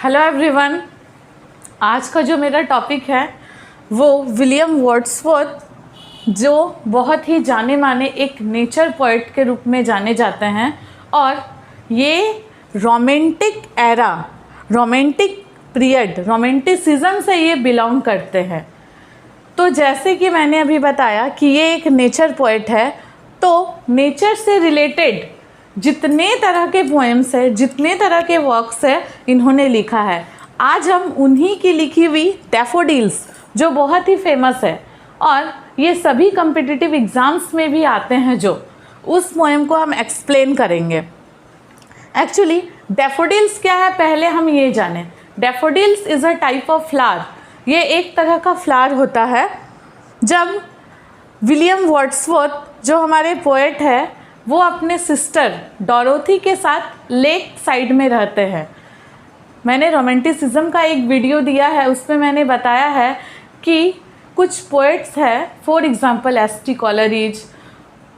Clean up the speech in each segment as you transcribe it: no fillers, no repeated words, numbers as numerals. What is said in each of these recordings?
Hello everyone. आज का जो मेरा टॉपिक है वो विलियम वर्ड्सवर्थ, जो बहुत ही जाने माने एक नेचर पोएट के रूप में जाने जाते हैं और ये romantic era, romantic period, romanticism से ये बिलोंग करते हैं। तो जैसे कि मैंने अभी बताया कि ये एक नेचर पोएट है, तो नेचर से रिलेटेड जितने तरह के पोएम्स है, जितने तरह के वर्क्स है, इन्होंने लिखा है। आज हम उन्हीं की लिखी हुई डैफोडिल्स, जो बहुत ही फेमस है और ये सभी कम्पिटिटिव एग्ज़ाम्स में भी आते हैं, जो उस पोएम को हम एक्सप्लेन करेंगे। एक्चुअली डैफोडिल्स क्या है, पहले हम ये जानें। Daffodils is a type of flower. ये एक तरह का फ्लावर होता है। जब विलियम वर्ड्सवर्थ, जो हमारे पोएट है, वो अपने सिस्टर डोरोथी के साथ लेक साइड में रहते हैं। मैंने रोमांटिसिज्म का एक वीडियो दिया है, उसमें मैंने बताया है कि कुछ पोएट्स हैं, for example S T. Coleridge,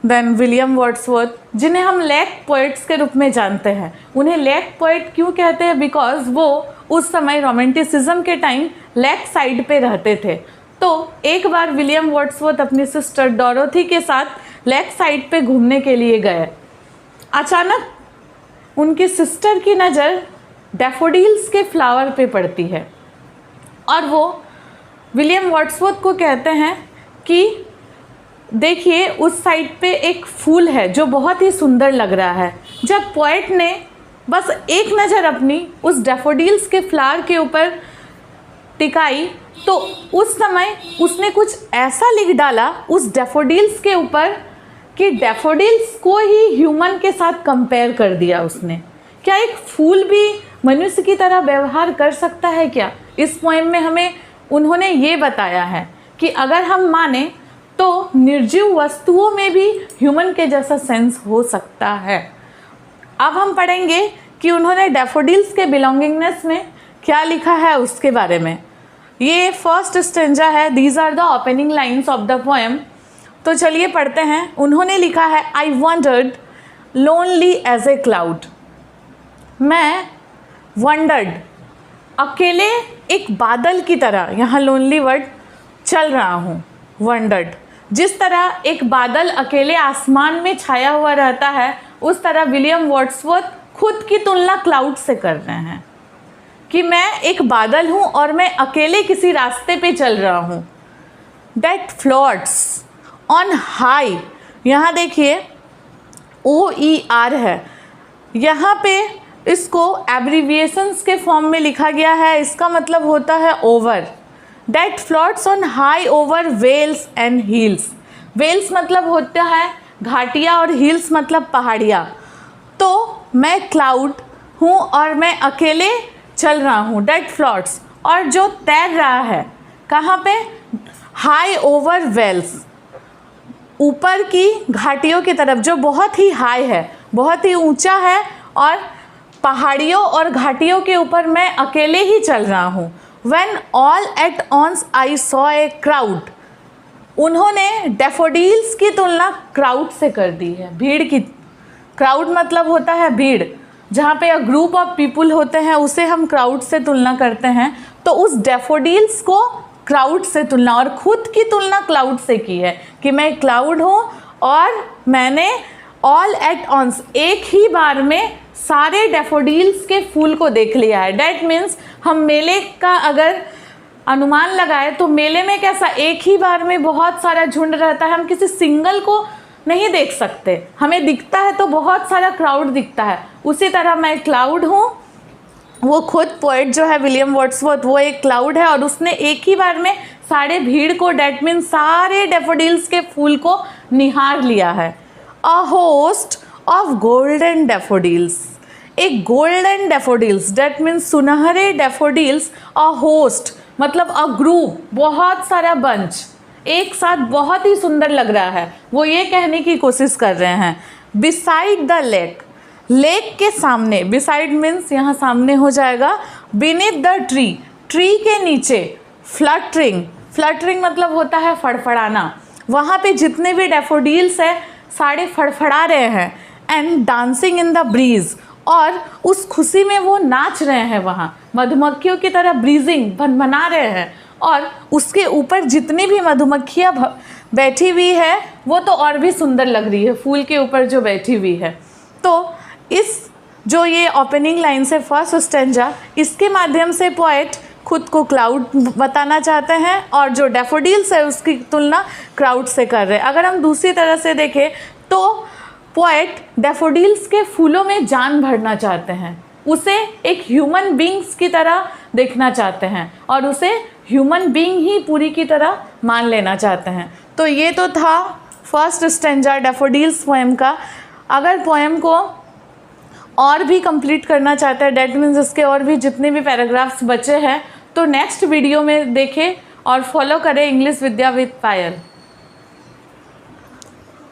then William Wordsworth, जिन्हें हम लेक पोएट्स के रूप में जानते हैं। उन्हें लेक पोएट क्यों कहते हैं? बिकॉज वो उस समय रोमांटिसिज्म के टाइम लेक साइड पे रहते थे। तो एक बार विलियम वर्ड्सवर्थ अपनी सिस्टर डोरोथी के साथ लेक साइड पे घूमने के लिए गए। अचानक उनकी सिस्टर की नज़र डैफोडिल्स के फ्लावर पे पड़ती है और वो विलियम वर्ड्सवर्थ को कहते हैं कि देखिए, उस साइड पे एक फूल है जो बहुत ही सुंदर लग रहा है। जब पोएट ने बस एक नज़र अपनी उस डैफोडिल्स के फ्लावर के ऊपर टिकाई, तो उस समय उसने कुछ ऐसा लिख डाला उस डैफोडिल्स के ऊपर कि डैफोडिल्स को ही ह्यूमन के साथ कंपेयर कर दिया उसने। क्या एक फूल भी मनुष्य की तरह व्यवहार कर सकता है क्या? इस पोएम में हमें उन्होंने ये बताया है कि अगर हम माने तो निर्जीव वस्तुओं में भी ह्यूमन के जैसा सेंस हो सकता है। अब हम पढ़ेंगे कि उन्होंने डैफोडिल्स के बिलोंगिंगनेस में क्या लिखा है उसके बारे में। ये फर्स्ट स्टेंजा है। These are the opening lines of the poem. तो चलिए पढ़ते हैं। उन्होंने लिखा है, I wandered lonely as a cloud. मैं वंडर्ड, अकेले एक बादल की तरह, यहाँ लोनली वर्ड चल रहा हूँ। वंडर्ड, जिस तरह एक बादल अकेले आसमान में छाया हुआ रहता है, उस तरह विलियम वर्ड्सवर्थ खुद की तुलना क्लाउड से कर रहे हैं कि मैं एक बादल हूँ और मैं अकेले किसी रास्ते पे चल रहा हूँ। दैट फ्लोट्स ऑन हाई, यहाँ देखिए OER है, यहाँ पे इसको एब्रीविएशंस के फॉर्म में लिखा गया है। इसका मतलब होता है over. That floats on high over vales and hills. Vales मतलब होता है घाटियाँ और हिल्स मतलब पहाड़ियाँ। तो मैं क्लाउड हूँ और मैं अकेले चल रहा हूँ। डेट फ्लोट्स, और जो तैर रहा है कहाँ पे? हाई ओवर वेल्स, ऊपर की घाटियों की तरफ, जो बहुत ही हाई है, बहुत ही ऊंचा है, और पहाड़ियों और घाटियों के ऊपर मैं अकेले ही चल रहा हूँ। When all at once I saw a crowd, उन्होंने डैफोडिल्स की तुलना क्राउड से कर दी है, भीड़ की। क्राउड मतलब होता है भीड़, जहाँ पे ग्रुप ऑफ पीपुल होते हैं उसे हम क्राउड से तुलना करते हैं। तो उस डैफोडिल्स को क्राउड से तुलना, और खुद की तुलना क्लाउड से की है कि मैं क्लाउड हूँ और मैंने ऑल एट ऑन्स, एक ही बार में सारे डैफोडिल्स के फूल को देख लिया है। डैट मीन्स हम मेले का अगर अनुमान लगाए तो मेले में कैसा एक ही बार में बहुत सारा झुंड रहता है, हम किसी सिंगल को नहीं देख सकते। हमें दिखता है तो बहुत सारा क्राउड दिखता है। उसी तरह मैं क्लाउड हूँ। वो खुद पोएट जो है विलियम वर्ड्सवर्थ, वो एक क्लाउड है और उसने एक ही बार में सारे भीड़ को, डैट मीन्स सारे डैफोडिल्स के फूल को निहार लिया है। A host of golden daffodils, एक गोल्डन डैफोडिल्स, डैट मीन्स सुनहरे डैफोडिल्स। अ होस्ट मतलब अ ग्रुप, बहुत सारा बंच एक साथ, बहुत ही सुंदर लग रहा है। वो ये कहने की कोशिश कर रहे हैं, बिसाइड द लेक, लेक के सामने, बिसाइड मीन्स यहाँ सामने हो जाएगा, बीनीथ द ट्री, ट्री के नीचे, फ्लटरिंग, फ्लटरिंग मतलब होता है फड़फड़ाना। वहाँ पे जितने भी डैफोडिल्स है सारे फड़फड़ा रहे हैं। And dancing in the breeze, और उस खुशी में वो नाच रहे हैं, वहाँ मधुमक्खियों की तरह ब्रीजिंग भनभना रहे हैं, और उसके ऊपर जितनी भी मधुमक्खियाँ बैठी हुई है वो तो और भी सुंदर लग रही है, फूल के ऊपर जो बैठी हुई है। तो इस जो ये ओपनिंग लाइन से फर्स्ट स्टेंजा, इसके माध्यम से पोएट खुद को क्लाउड बताना चाहते हैं, और जो डैफोडिल्स है उसकी तुलना क्राउड से कर रहे हैं। अगर हम दूसरी तरह से देखें तो पोएट डैफोडिल्स के फूलों में जान भरना चाहते हैं, उसे एक ह्यूमन बींग्स की तरह देखना चाहते हैं, और उसे ह्यूमन बींग ही पूरी की तरह मान लेना चाहते हैं। तो ये तो था फर्स्ट स्टेंजा डैफोडिल्स पोएम का। अगर पोएम को और भी कंप्लीट करना चाहते हैं, डैट मीन्स इसके और भी जितने भी पैराग्राफ्स बचे हैं, तो नेक्स्ट वीडियो में देखें और फॉलो करें इंग्लिश विद्या विद पायल।